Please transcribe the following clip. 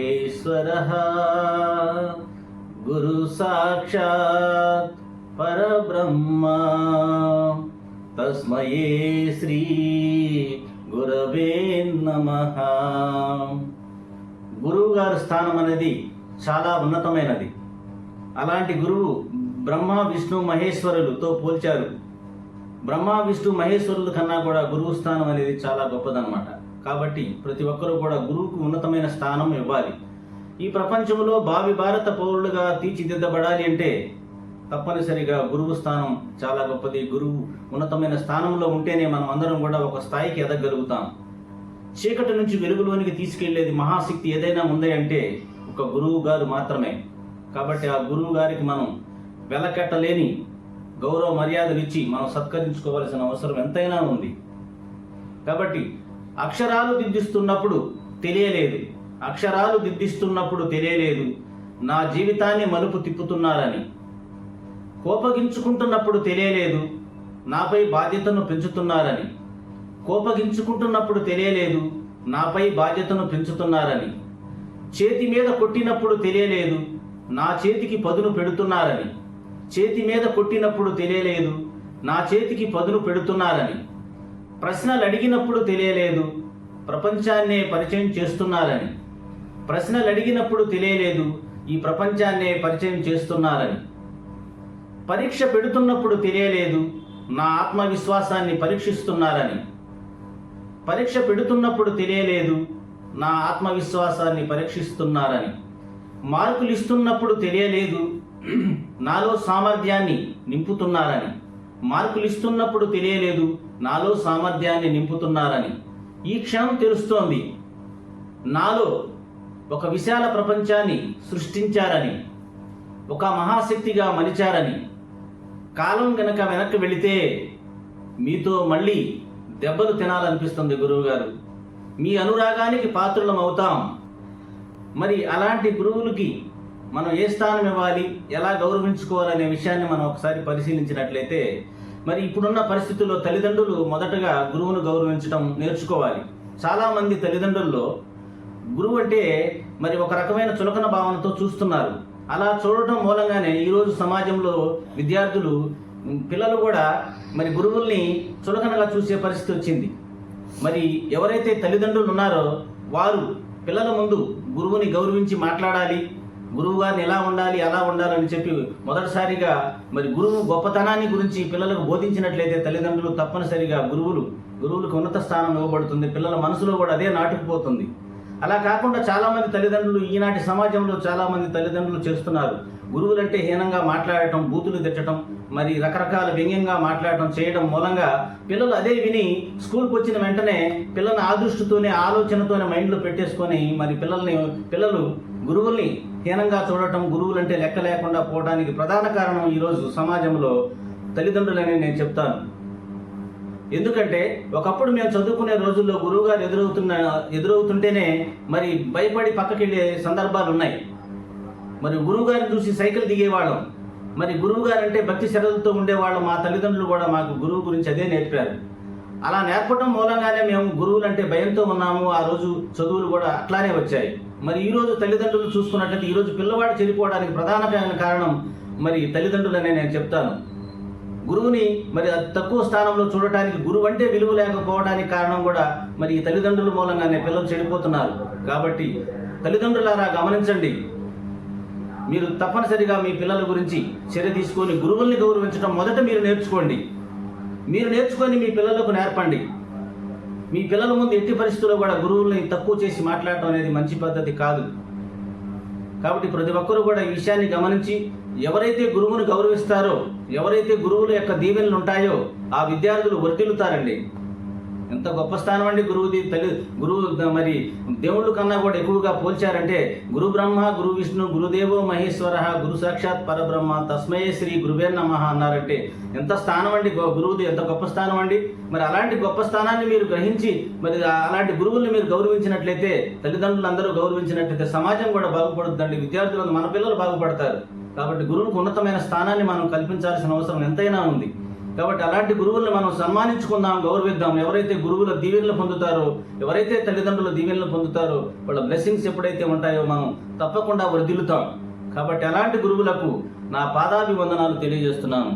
మహేశ్వరః గురు సాక్షాత్ పరబ్రహ్మ తస్మై శ్రీ గురవే నమః. గురువు గారి స్థానం అనేది చాలా ఉన్నతమైనది. అలాంటి గురువు బ్రహ్మ విష్ణు మహేశ్వరులతో పోల్చారు. బ్రహ్మ విష్ణు మహేశ్వరుల కన్నా కూడా గురువు స్థానం అనేది చాలా గొప్పదన్నమాట. కాబట్టి ప్రతి ఒక్కరూ కూడా గురువుకు ఉన్నతమైన స్థానం ఇవ్వాలి. ఈ ప్రపంచంలో భావి భారత పౌరులుగా తీర్చిదిద్దబడాలి అంటే తప్పనిసరిగా గురువు స్థానం చాలా గొప్పది. గురువు ఉన్నతమైన స్థానంలో ఉంటేనే మనం అందరం కూడా ఒక స్థాయికి ఎదగలుగుతాం. చీకటి నుంచి వెలుగులోనికి తీసుకెళ్లేది మహాశక్తి ఏదైనా ఉంది అంటే ఒక గురువు గారు మాత్రమే. కాబట్టి ఆ గురువు గారికి మనం వెలకట్టలేని గౌరవ మర్యాదలు ఇచ్చి మనం సత్కరించుకోవాల్సిన అవసరం ఎంతైనా ఉంది. కాబట్టి అక్షరాలు దిద్దిస్తున్నప్పుడు తెలియలేదు నా జీవితాన్ని మలుపు తిప్పుతున్నారని. కోపగించుకుంటున్నప్పుడు తెలియలేదు నాపై బాధ్యతను పెంచుతున్నారని. చేతి మీద కొట్టినప్పుడు తెలియలేదు నా చేతికి పదును పెడుతున్నారని. ప్రశ్నలు అడిగినప్పుడు తెలియలేదు ప్రపంచాన్నే పరిచయం చేస్తున్నారని. పరీక్ష పెడుతున్నప్పుడు తెలియలేదు నా ఆత్మవిశ్వాసాన్ని పరీక్షిస్తున్నారని. మార్కులు ఇస్తున్నప్పుడు తెలియలేదు నాలో సామర్థ్యాన్ని నింపుతున్నారని. ఈ క్షణం తెలుస్తోంది నాలో ఒక విశాల ప్రపంచాన్ని సృష్టించారని, ఒక మహాశక్తిగా మలిచారని. కాలం గనక వెనక్కి వెళితే మీతో మళ్ళీ దెబ్బలు తినాలనిపిస్తుంది గురువుగారు. మీ అనురాగానికి పాత్రులం అవుతాం. మరి అలాంటి గురువులకి మనం ఏ స్థానం ఇవ్వాలి, ఎలా గౌరవించుకోవాలనే విషయాన్ని మనం ఒకసారి పరిశీలించినట్లయితే మరి ఇప్పుడున్న పరిస్థితుల్లో తల్లిదండ్రులు మొదటగా గురువును గౌరవించడం నేర్చుకోవాలి. చాలామంది తల్లిదండ్రుల్లో గురువు అంటే మరి ఒక రకమైన చులకన భావనతో చూస్తున్నారు. అలా చూడటం మూలంగానే ఈరోజు సమాజంలో విద్యార్థులు పిల్లలు కూడా మరి గురువుల్ని చులకనగా చూసే పరిస్థితి వచ్చింది. మరి ఎవరైతే తల్లిదండ్రులు ఉన్నారో వారు పిల్లల ముందు గురువుని గౌరవించి మాట్లాడాలి, గురువు గారిని ఎలా ఉండాలి అలా ఉండాలని చెప్పి మొదటిసారిగా మరి గురువు గొప్పతనాన్ని గురించి పిల్లలకు బోధించినట్లయితే తల్లిదండ్రులు తప్పనిసరిగా గురువులకు ఉన్నత స్థానం ఇవ్వబడుతుంది. పిల్లల మనసులో కూడా అదే నాటుకుపోతుంది. అలా కాకుండా చాలామంది తల్లిదండ్రులు ఈనాటి సమాజంలో చాలామంది తల్లిదండ్రులు చేస్తున్నారు. గురువులంటే హీనంగా మాట్లాడటం, బూతులు తిట్టడం, మరి రకరకాల వ్యంగ్యంగా మాట్లాడటం చేయడం మూలంగా పిల్లలు అదే విని స్కూల్కి వచ్చిన వెంటనే పిల్లల్ని ఆ దృష్టితోనే ఆలోచనతోనే మైండ్లో పెట్టేసుకొని మరి పిల్లలు గురువుల్ని హీనంగా చూడటం, గురువులంటే లెక్క లేకుండా పోవడానికి ప్రధాన కారణం ఈరోజు సమాజంలో తల్లిదండ్రులని నేను చెప్తాను. ఎందుకంటే ఒకప్పుడు మేము చదువుకునే రోజుల్లో గురువుగారు ఎదురవుతుంటేనే మరి భయపడి పక్కకెళ్ళే సందర్భాలు ఉన్నాయి. మరి గురువుగారిని చూసి సైకిల్ దిగేవాళ్ళం. మరి గురువుగారు అంటే భక్తి శ్రద్ధలతో ఉండేవాళ్ళం. మా తల్లిదండ్రులు కూడా మాకు గురువు గురించి అదే నేర్పారు. అలా నేర్పడం మూలంగానే మేము గురువులంటే భయంతో ఉన్నాము. ఆ రోజు చదువులు కూడా అట్లానే వచ్చాయి. మరి ఈరోజు తల్లిదండ్రులు చూసుకున్నట్లయితే ఈరోజు పిల్లవాడు చెడిపోవడానికి ప్రధానమైన కారణం మరి తల్లిదండ్రులనే నేను చెప్తాను. గురువుని మరి తక్కువ స్థానంలో చూడటానికి, గురువు అంటే విలువ లేకపోవడానికి కారణం కూడా మరి ఈ తల్లిదండ్రుల మూలంగానే పిల్లలు చెడిపోతున్నారు. కాబట్టి తల్లిదండ్రులారా గమనించండి. మీరు తప్పనిసరిగా మీ పిల్లల గురించి చర్య తీసుకొని గురువుల్ని గౌరవించడం మొదట మీరు నేర్చుకొని మీ పిల్లలకు నేర్పండి. మీ పిల్లల ముందు ఎట్టి పరిస్థితుల్లో కూడా గురువుల్ని తక్కువ చేసి మాట్లాడటం అనేది మంచి పద్ధతి కాదు. కాబట్టి ప్రతి ఒక్కరూ కూడా ఈ విషయాన్ని గమనించి ఎవరైతే గురువును గౌరవిస్తారో, ఎవరైతే గురువుల యొక్క దీవెనలు ఉంటాయో ఆ విద్యార్థులు వర్ధిల్లుతారండి. ఎంత గొప్ప స్థానం అండి గురువు మరి దేవుళ్ళ కన్నా కూడా ఎక్కువగా పోల్చారంటే గురు బ్రహ్మ గురు విష్ణు గురుదేవో మహేశ్వర గురు సాక్షాత్ పరబ్రహ్మ తస్మై శ్రీ గురువే నమః అన్నారంటే ఎంత స్థానం అండి గురువుది, ఎంత గొప్ప స్థానం అండి. మరి అలాంటి గొప్ప స్థానాన్ని మీరు గ్రహించి మరి అలాంటి గురువుల్ని మీరు గౌరవించినట్లయితే, తల్లిదండ్రులు అందరూ గౌరవించినట్లయితే సమాజం కూడా బాగుపడుతుందండి. విద్యార్థులు మన పిల్లలు బాగుపడతారు. కాబట్టి గురువుకు ఉన్నతమైన స్థానాన్ని మనం కల్పించాల్సిన అవసరం ఎంతైనా ఉంది. కాబట్టి అలాంటి గురువుల్ని మనం సన్మానించుకుందాం, గౌరవిద్దాం. ఎవరైతే గురువుల దీవెనలు పొందుతారో, ఎవరైతే తల్లిదండ్రుల దీవెనలు పొందుతారో, వాళ్ళ బ్లెస్సింగ్స్ ఎప్పుడైతే ఉంటాయో మనం తప్పకుండా వర్ధిల్లుతాం. కాబట్టి అలాంటి గురువులకు నా పాదాభివందనాలు తెలియజేస్తున్నాను.